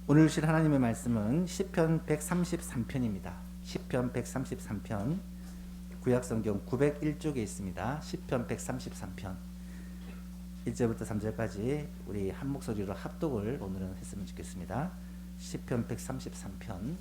오늘 주실 하나님의 말씀은 시편 133편입니다. 시편 133편 구약성경 901쪽에 있습니다. 시편 133편 1절부터 3절까지 우리 한 목소리로 합독을 오늘은 했으면 좋겠습니다. 시편 133편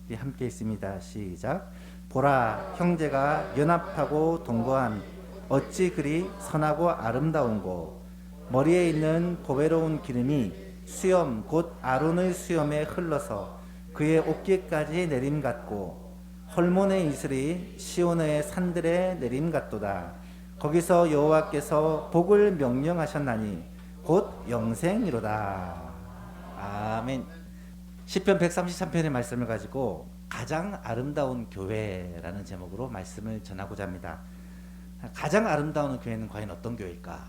우리 함께 있습니다. 시작. 보라, 형제가 연합하고 동거함 어찌 그리 선하고 아름다운고. 머리에 있는 보배로운 기름이 수염 곧 아론의 수염에 흘러서 그의 어깨까지 내림 같고, 헐몬의 이슬이 시온의 산들에 내림 같도다. 거기서 여호와께서 복을 명령하셨나니 곧 영생이로다. 아멘. 시편 133편의 말씀을 가지고 가장 아름다운 교회라는 제목으로 말씀을 전하고자 합니다. 가장 아름다운 교회는 과연 어떤 교회일까?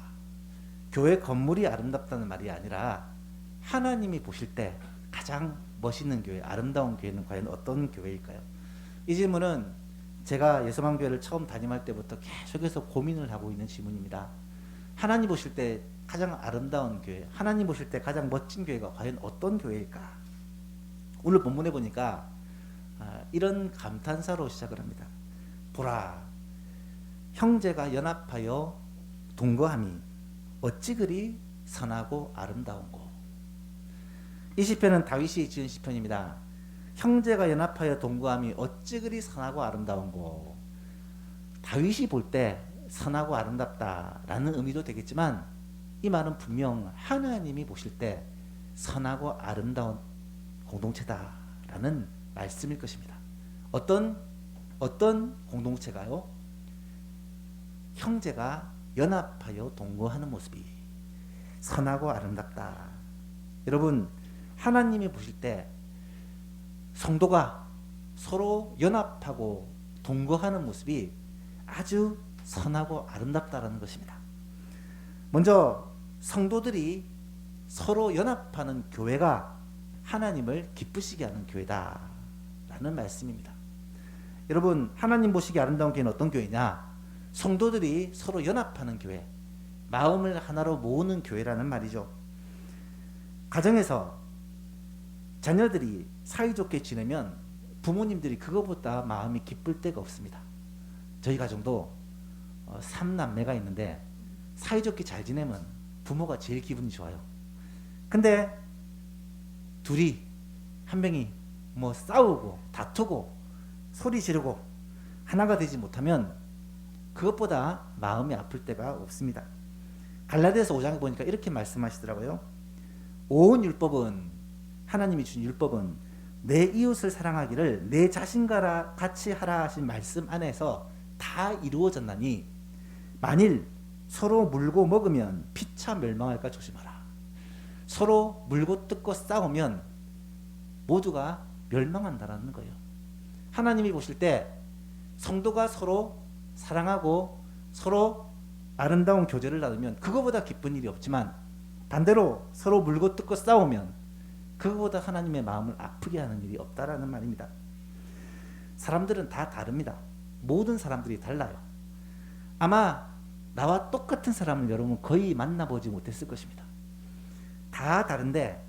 교회 건물이 아름답다는 말이 아니라 하나님이 보실 때 가장 멋있는 교회, 아름다운 교회는 과연 어떤 교회일까요? 이 질문은 제가 예수만교회를 처음 담임할 때부터 계속해서 고민을 하고 있는 질문입니다. 하나님 보실 때 가장 아름다운 교회, 하나님 보실 때 가장 멋진 교회가 과연 어떤 교회일까? 오늘 본문에 보니까 이런 감탄사로 시작을 합니다. 보라, 형제가 연합하여 동거함이 어찌 그리 선하고 아름다운고. 이 시편은 다윗이 지은 시편입니다. 형제가 연합하여 동거함이 어찌 그리 선하고 아름다운고. 다윗이 볼 때 선하고 아름답다라는 의미도 되겠지만 이 말은 분명 하나님이 보실 때 선하고 아름다운 공동체다라는 말씀일 것입니다. 어떤 공동체가요? 형제가 연합하여 동거하는 모습이 선하고 아름답다. 여러분, 하나님이 보실 때 성도가 서로 연합하고 동거하는 모습이 아주 선하고 아름답다라는 것입니다. 먼저 성도들이 서로 연합하는 교회가 하나님을 기쁘시게 하는 교회다라는 말씀입니다. 여러분, 하나님 보시기에 아름다운 교회는 어떤 교회냐? 성도들이 서로 연합하는 교회, 마음을 하나로 모으는 교회라는 말이죠. 가정에서 자녀들이 사이좋게 지내면 부모님들이 그거보다 마음이 기쁠 때가 없습니다. 저희 가정도 3남매가 있는데 사이좋게 잘 지내면 부모가 제일 기분이 좋아요. 근데 둘이 한 명이 뭐 싸우고 다투고 소리 지르고 하나가 되지 못하면 그것보다 마음이 아플 때가 없습니다. 갈라디아서 5장에 보니까 이렇게 말씀하시더라고요. 온 율법은, 하나님이 준 율법은 내 이웃을 사랑하기를 내 자신과 같이 하라 하신 말씀 안에서 다 이루어졌나니 만일 서로 물고 먹으면 피차 멸망할까 조심하라. 서로 물고 뜯고 싸우면 모두가 멸망한다라는 거예요. 하나님이 보실 때 성도가 서로 사랑하고 서로 아름다운 교제를 나누면 그거보다 기쁜 일이 없지만, 반대로 서로 물고 뜯고 싸우면 그거보다 하나님의 마음을 아프게 하는 일이 없다라는 말입니다. 사람들은 다 다릅니다. 모든 사람들이 달라요. 아마 나와 똑같은 사람을 여러분 거의 만나보지 못했을 것입니다. 다 다른데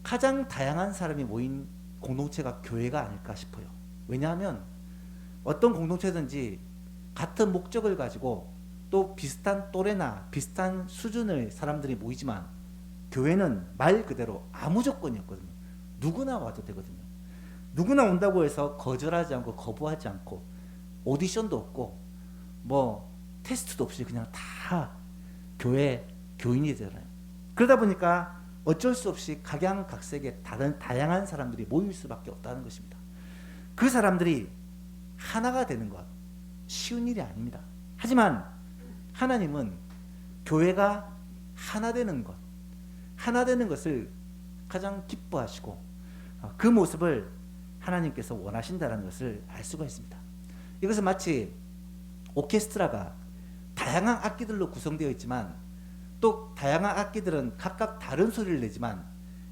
가장 다양한 사람이 모인 공동체가 교회가 아닐까 싶어요. 왜냐하면 어떤 공동체든지 같은 목적을 가지고 또 비슷한 또래나 비슷한 수준의 사람들이 모이지만, 교회는 말 그대로 아무 조건이 없거든요. 누구나 와도 되거든요. 누구나 온다고 해서 거절하지 않고 거부하지 않고 오디션도 없고 뭐 테스트도 없이 그냥 다 교회 교인이 되잖아요. 그러다 보니까 어쩔 수 없이 각양각색의 다양한 사람들이 모일 수밖에 없다는 것입니다. 그 사람들이 하나가 되는 것 쉬운 일이 아닙니다. 하지만 하나님은 교회가 하나 되는 것을 가장 기뻐하시고 그 모습을 하나님께서 원하신다는 것을 알 수가 있습니다. 이것은 마치 오케스트라가 다양한 악기들로 구성되어 있지만 또 다양한 악기들은 각각 다른 소리를 내지만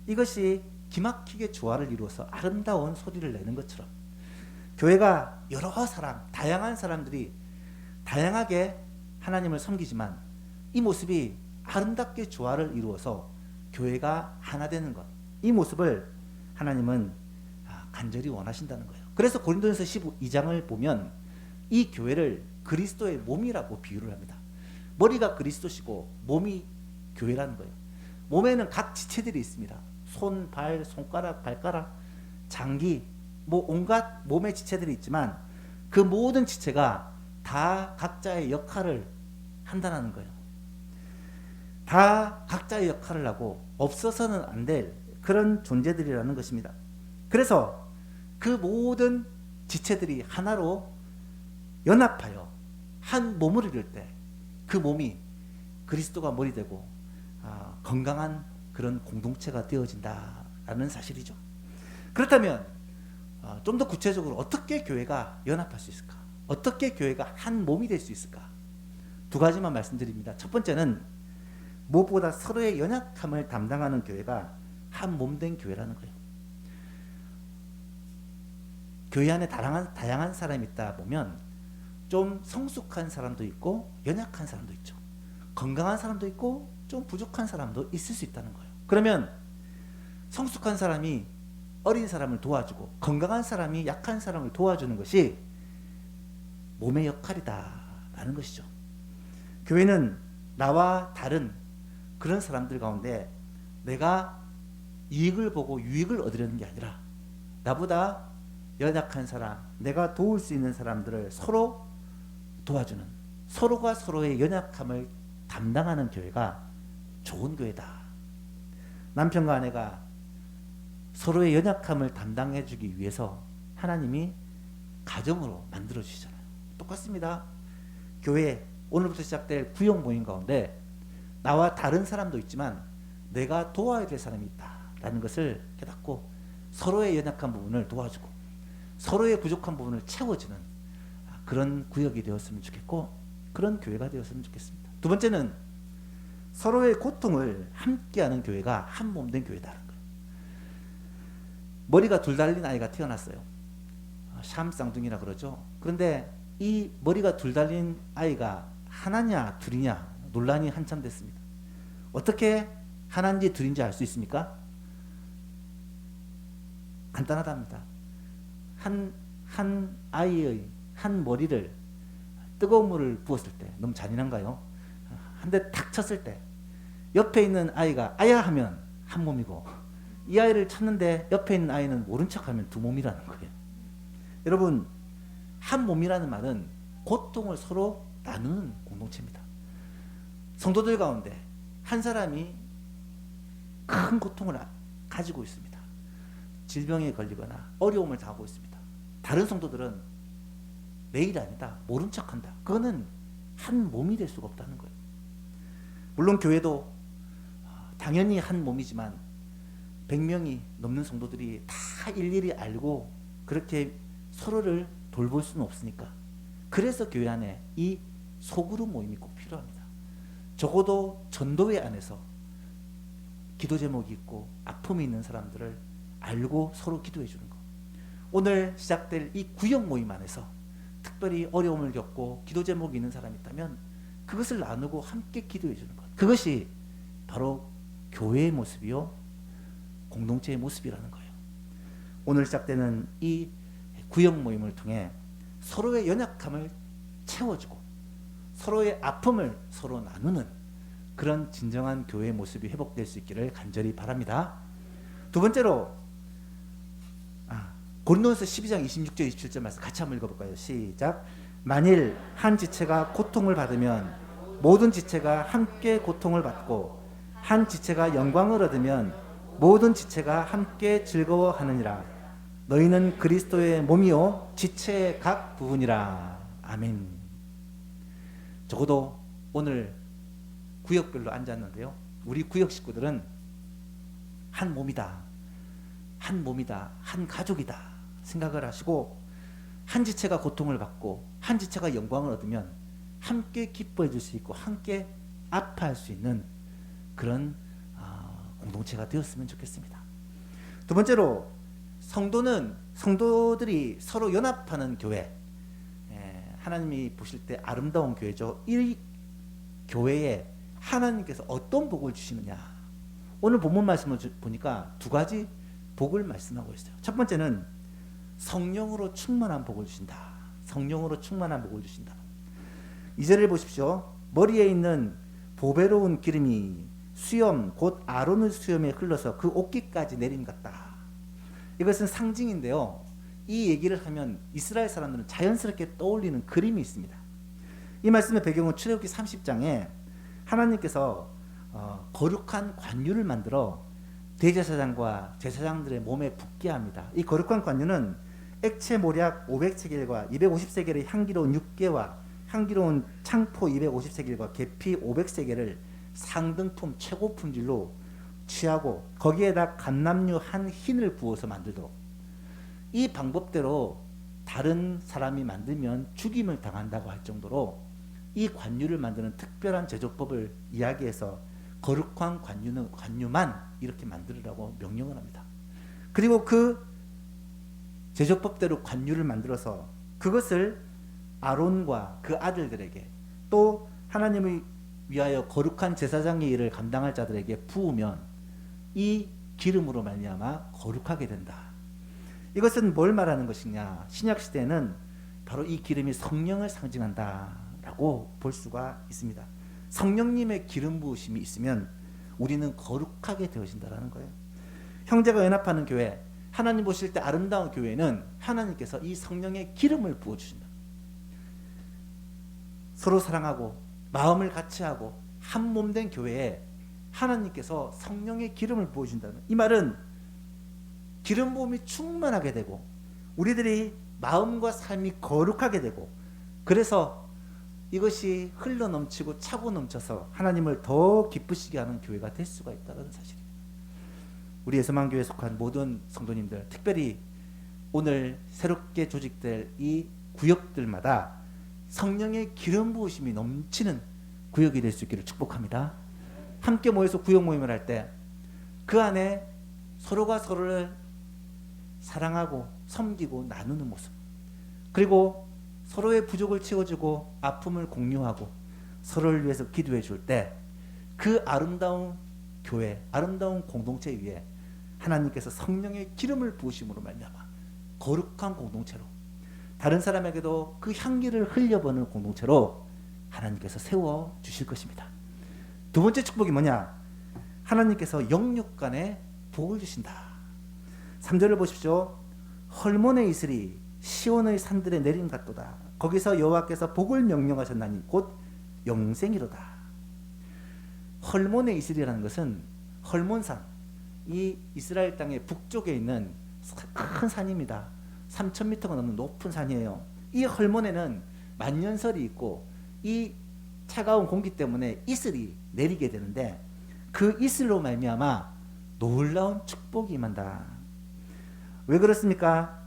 이것이 기막히게 조화를 이루어서 아름다운 소리를 내는 것처럼 교회가 여러 사람, 다양한 사람들이 다양하게 하나님을 섬기지만 이 모습이 아름답게 조화를 이루어서 교회가 하나 되는 것, 이 모습을 하나님은 간절히 원하신다는 거예요. 그래서 고린도전서 12장을 보면 이 교회를 그리스도의 몸이라고 비유를 합니다. 머리가 그리스도시고 몸이 교회라는 거예요. 몸에는 각 지체들이 있습니다. 손, 발, 손가락, 발가락, 장기, 뭐 온갖 몸의 지체들이 있지만 그 모든 지체가 다 각자의 역할을 한다는 거예요. 다 각자의 역할을 하고 없어서는 안 될 그런 존재들이라는 것입니다. 그래서 그 모든 지체들이 하나로 연합하여 한 몸을 이룰 때 그 몸이 그리스도가 머리 되고 건강한 그런 공동체가 되어진다라는 사실이죠. 그렇다면 좀 더 구체적으로 어떻게 교회가 연합할 수 있을까? 어떻게 교회가 한 몸이 될 수 있을까? 두 가지만 말씀드립니다. 첫 번째는 무엇보다 서로의 연약함을 담당하는 교회가 한 몸 된 교회라는 거예요. 교회 안에 다양한 사람이 있다 보면 좀 성숙한 사람도 있고 연약한 사람도 있죠. 건강한 사람도 있고 좀 부족한 사람도 있을 수 있다는 거예요. 그러면 성숙한 사람이 어린 사람을 도와주고 건강한 사람이 약한 사람을 도와주는 것이 몸의 역할이다라는 것이죠. 교회는 나와 다른 그런 사람들 가운데 내가 이익을 보고 유익을 얻으려는 게 아니라 나보다 연약한 사람, 내가 도울 수 있는 사람들을 서로 도와주는, 서로가 서로의 연약함을 담당하는 교회가 좋은 교회다. 남편과 아내가 서로의 연약함을 담당해 주기 위해서 하나님이 가정으로 만들어 주시잖아요. 똑같습니다. 교회 오늘부터 시작될 구역 모임 가운데 나와 다른 사람도 있지만 내가 도와야 될 사람이 있다라는 것을 깨닫고 서로의 연약한 부분을 도와주고 서로의 부족한 부분을 채워주는 그런 구역이 되었으면 좋겠고 그런 교회가 되었으면 좋겠습니다. 두 번째는 서로의 고통을 함께하는 교회가 한 몸 된 교회다라는 거예요. 머리가 둘 달린 아이가 태어났어요. 샴 쌍둥이라 그러죠. 그런데 이 머리가 둘 달린 아이가 하나냐 둘이냐 논란이 한참 됐습니다. 어떻게 하나인지 둘인지 알 수 있습니까? 간단하답니다. 한 아이의 한 머리를 뜨거운 물을 부었을 때 너무 잔인한가요? 한 대 탁 쳤을 때 옆에 있는 아이가 아야 하면 한 몸이고 이 아이를 쳤는데 옆에 있는 아이는 모른 척하면 두 몸이라는 거예요. 여러분 한 몸이라는 말은 고통을 서로 나누는 공동체입니다. 성도들 가운데 한 사람이 큰 고통을 가지고 있습니다. 질병에 걸리거나 어려움을 당하고 있습니다. 다른 성도들은 내 일 아니다. 모른 척한다. 그거는 한 몸이 될 수가 없다는 거예요. 물론 교회도 당연히 한 몸이지만 100명이 넘는 성도들이 다 일일이 알고 그렇게 서로를 돌볼 수는 없으니까 그래서 교회 안에 이 소그룹 모임이 꼭 필요합니다. 적어도 전도회 안에서 기도 제목이 있고 아픔이 있는 사람들을 알고 서로 기도해 주는 것. 오늘 시작될 이 구역 모임 안에서 특별히 어려움을 겪고 기도 제목이 있는 사람이 있다면 그것을 나누고 함께 기도해 주는 것. 그것이 바로 교회의 모습이요 공동체의 모습이라는 거예요. 오늘 시작되는 이 구역 모임을 통해 서로의 연약함을 채워주고 서로의 아픔을 서로 나누는 그런 진정한 교회의 모습이 회복될 수 있기를 간절히 바랍니다. 두 번째로 고린도전서 12장 26절 27절 말씀 같이 한번 읽어볼까요? 시작. 만일 한 지체가 고통을 받으면 모든 지체가 함께 고통을 받고 한 지체가 영광을 얻으면 모든 지체가 함께 즐거워하느니라. 너희는 그리스도의 몸이요 지체의 각 부분이라. 아멘. 적어도 오늘 구역별로 앉았는데요. 우리 구역 식구들은 한 몸이다. 한 몸이다. 한 가족이다. 생각을 하시고 한 지체가 고통을 받고 한 지체가 영광을 얻으면 함께 기뻐해 줄 수 있고 함께 아파할 수 있는 그런 공동체가 되었으면 좋겠습니다. 두 번째로 성도들이 서로 연합하는 교회, 하나님이 보실 때 아름다운 교회죠. 이 교회에 하나님께서 어떤 복을 주시느냐. 오늘 본문 말씀을 보니까 두 가지 복을 말씀하고 있어요. 첫 번째는 성령으로 충만한 복을 주신다. 성령으로 충만한 복을 주신다. 2절을 보십시오. 머리에 있는 보배로운 기름이 수염 곧 아론의 수염에 흘러서 그 옷깃까지 내림 같다. 이것은 상징인데요. 이 얘기를 하면 이스라엘 사람들은 자연스럽게 떠올리는 그림이 있습니다. 이 말씀의 배경은 출애굽기 30장에 하나님께서 거룩한 관유를 만들어 대제사장과 제사장들의 몸에 붓게 합니다. 이 거룩한 관유는 액체 모략 500세겔과 250세겔의 향기로운 육개와 향기로운 창포 250세겔과 계피 500세겔을 상등품 최고 품질로 취하고 거기에다 감람류 한 흰을 부어서 만들도록, 이 방법대로 다른 사람이 만들면 죽임을 당한다고 할 정도로 이 관유를 만드는 특별한 제조법을 이야기해서 거룩한 관유만 이렇게 만들으라고 명령을 합니다. 그리고 그 제조법대로 관유를 만들어서 그것을 아론과 그 아들들에게 또 하나님을 위하여 거룩한 제사장의 일을 감당할 자들에게 부으면 이 기름으로 말미암아 거룩하게 된다. 이것은 뭘 말하는 것이냐? 신약 시대에는 바로 이 기름이 성령을 상징한다라고 볼 수가 있습니다. 성령님의 기름 부으심이 있으면 우리는 거룩하게 되어진다라는 거예요. 형제가 연합하는 교회, 하나님 보실 때 아름다운 교회는 하나님께서 이 성령의 기름을 부어주신다. 서로 사랑하고 마음을 같이 하고 한 몸 된 교회에 하나님께서 성령의 기름을 부어주신다는, 이 말은 기름 부음이 충만하게 되고 우리들이 마음과 삶이 거룩하게 되고, 그래서 이것이 흘러 넘치고 차고 넘쳐서 하나님을 더 기쁘시게 하는 교회가 될 수가 있다는 사실입니다. 우리 예수만교회에 속한 모든 성도님들, 특별히 오늘 새롭게 조직될 이 구역들마다 성령의 기름 부으심이 넘치는 구역이 될 수 있기를 축복합니다. 함께 모여서 구역 모임을 할 때 그 안에 서로가 서로를 사랑하고 섬기고 나누는 모습, 그리고 서로의 부족을 채워주고 아픔을 공유하고 서로를 위해서 기도해 줄 때 그 아름다운 교회, 아름다운 공동체 위에 하나님께서 성령의 기름을 부으심으로 말미암아 거룩한 공동체로, 다른 사람에게도 그 향기를 흘려보는 공동체로 하나님께서 세워 주실 것입니다. 두 번째 축복이 뭐냐? 하나님께서 영육 간에 복을 주신다. 3절을 보십시오. 헐몬의 이슬이 시온의 산들에 내림 같도다. 거기서 여호와께서 복을 명령하셨나니 곧 영생이로다. 헐몬의 이슬이라는 것은 헐몬산, 이 이스라엘 땅의 북쪽에 있는 큰 산입니다. 3,000m가 넘는 높은 산이에요. 이 헐몬에는 만년설이 있고 이 차가운 공기 때문에 이슬이 내리게 되는데 그 이슬로 말미암아 놀라운 축복이 임한다. 왜 그렇습니까?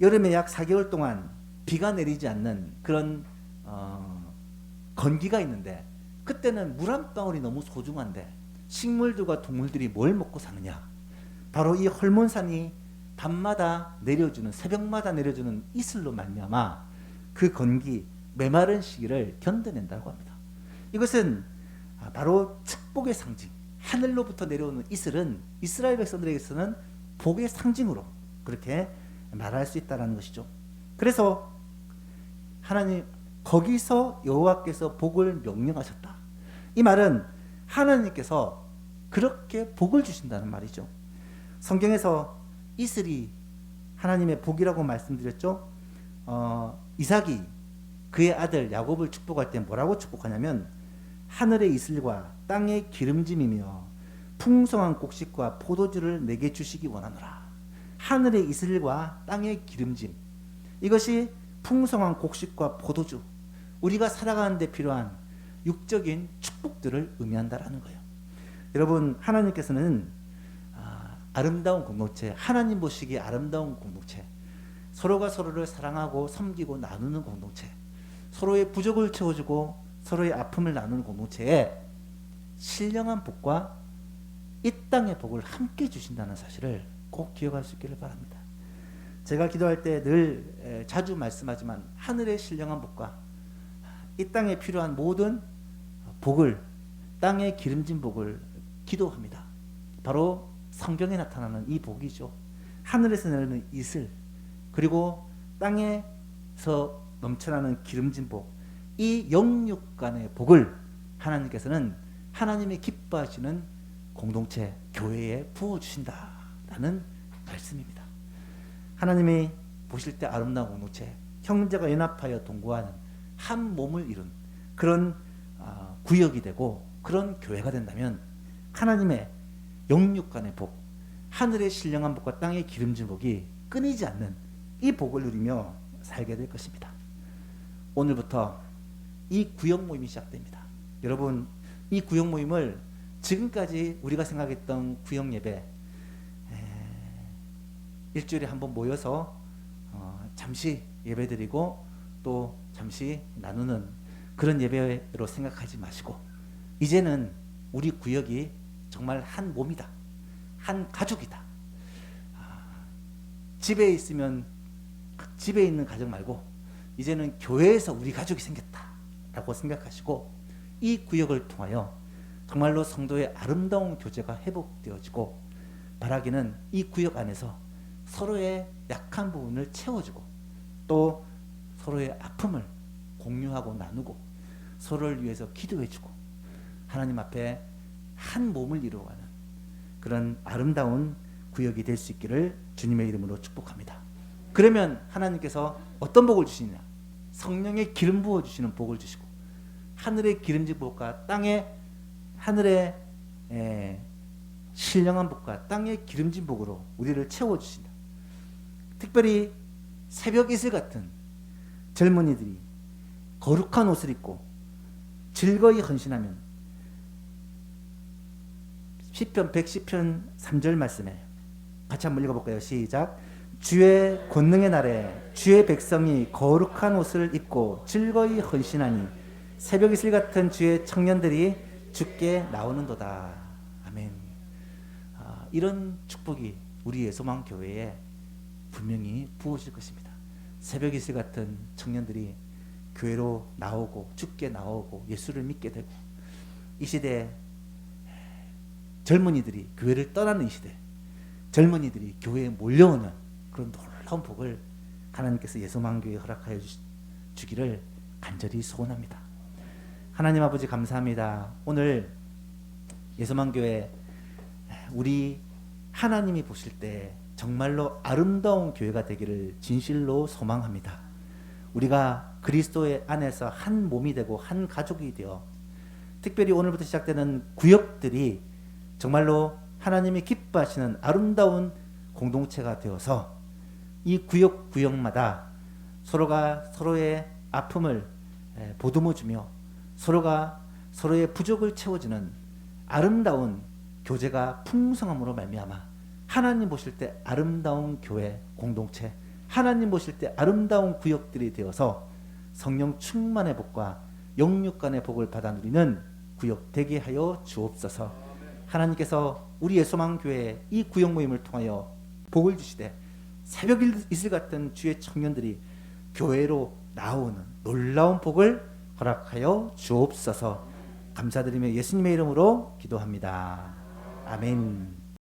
여름에 약 4개월 동안 비가 내리지 않는 그런 건기가 있는데, 그때는 물 한 방울이 너무 소중한데 식물들과 동물들이 뭘 먹고 사느냐? 바로 이 헐몬산이 밤마다 내려주는, 새벽마다 내려주는 이슬로 말미암아 그 건기, 메마른 시기를 견뎌낸다고 합니다. 이것은 바로 축복의 상징, 하늘로부터 내려오는 이슬은 이스라엘 백성들에게서는 복의 상징으로 그렇게 말할 수 있다는 것이죠. 그래서 하나님, 거기서 여호와께서 복을 명령하셨다. 이 말은 하나님께서 그렇게 복을 주신다는 말이죠. 성경에서 이슬이 하나님의 복이라고 말씀드렸죠. 이삭이 그의 아들 야곱을 축복할 때 뭐라고 축복하냐면 하늘의 이슬과 땅의 기름짐이며 풍성한 곡식과 포도주를 내게 주시기 원하노라. 하늘의 이슬과 땅의 기름짐, 이것이 풍성한 곡식과 포도주, 우리가 살아가는 데 필요한 육적인 축복들을 의미한다라는 거예요. 여러분, 하나님께서는 아름다운 공동체, 하나님 보시기에 아름다운 공동체, 서로가 서로를 사랑하고 섬기고 나누는 공동체, 서로의 부족을 채워주고 서로의 아픔을 나누는 공동체에 신령한 복과 이 땅의 복을 함께 주신다는 사실을 꼭 기억할 수 있기를 바랍니다. 제가 기도할 때 늘 자주 말씀하지만 하늘의 신령한 복과 이 땅에 필요한 모든 복을, 땅의 기름진 복을 기도합니다. 바로 성경에 나타나는 이 복이죠. 하늘에서 내리는 이슬, 그리고 땅에서 넘쳐나는 기름진 복, 이 영육간의 복을 하나님께서는 하나님이 기뻐하시는 공동체, 교회에 부어주신다라는 말씀입니다. 하나님이 보실 때 아름다운 공동체, 형제가 연합하여 동거하는 한 몸을 이룬 그런 구역이 되고 그런 교회가 된다면 하나님의 영육간의 복, 하늘의 신령한 복과 땅의 기름진 복이 끊이지 않는 이 복을 누리며 살게 될 것입니다. 오늘부터 이 구역 모임이 시작됩니다. 여러분, 이 구역 모임을 지금까지 우리가 생각했던 구역 예배, 일주일에 한 번 모여서 잠시 예배드리고 또 잠시 나누는 그런 예배로 생각하지 마시고, 이제는 우리 구역이 정말 한 몸이다, 한 가족이다. 집에 있으면 집에 있는 가족 말고 이제는 교회에서 우리 가족이 생겼다라고 생각하시고, 이 구역을 통하여 정말로 성도의 아름다운 교제가 회복되어지고, 바라기는 이 구역 안에서 서로의 약한 부분을 채워주고 또 서로의 아픔을 공유하고 나누고 서로를 위해서 기도해주고 하나님 앞에 한 몸을 이루어가는 그런 아름다운 구역이 될 수 있기를 주님의 이름으로 축복합니다. 그러면 하나님께서 어떤 복을 주시느냐? 성령의 기름 부어주시는 복을 주시고, 하늘의 기름진 복과 하늘의 신령한 복과 땅의 기름진 복으로 우리를 채워주신다. 특별히 새벽 이슬 같은 젊은이들이 거룩한 옷을 입고 즐거이 헌신하면, 시편 110편 3절 말씀에 같이 한번 읽어볼까요? 시작. 주의 권능의 날에 주의 백성이 거룩한 옷을 입고 즐거이 헌신하니 새벽 이슬 같은 주의 청년들이 주께 나오는도다. 아멘. 이런 축복이 우리 예소망 교회에 분명히 부어질 것입니다. 새벽 이슬 같은 청년들이 교회로 나오고 주께 나오고 예수를 믿게 되고, 이 시대에 젊은이들이 교회를 떠나는 이 시대, 젊은이들이 교회에 몰려오는 그런 놀라운 복을 하나님께서 예소망교회에 허락하여 주기를 간절히 소원합니다. 하나님 아버지 감사합니다. 오늘 예소망교회 우리 하나님이 보실 때 정말로 아름다운 교회가 되기를 진실로 소망합니다. 우리가 그리스도의 안에서 한 몸이 되고 한 가족이 되어, 특별히 오늘부터 시작되는 구역들이 정말로 하나님이 기뻐하시는 아름다운 공동체가 되어서 이 구역마다 서로가 서로의 아픔을 보듬어주며 서로가 서로의 부족을 채워주는 아름다운 교제가 풍성함으로 말미암아 하나님 보실 때 아름다운 교회 공동체, 하나님 보실 때 아름다운 구역들이 되어서 성령 충만의 복과 영육간의 복을 받아 누리는 구역 되게 하여 주옵소서. 하나님께서 우리 예소망교회 이 구역 모임을 통하여 복을 주시되 새벽 이슬 같은 주의 청년들이 교회로 나오는 놀라운 복을 허락하여 주옵소서. 감사드리며 예수님의 이름으로 기도합니다. 아멘.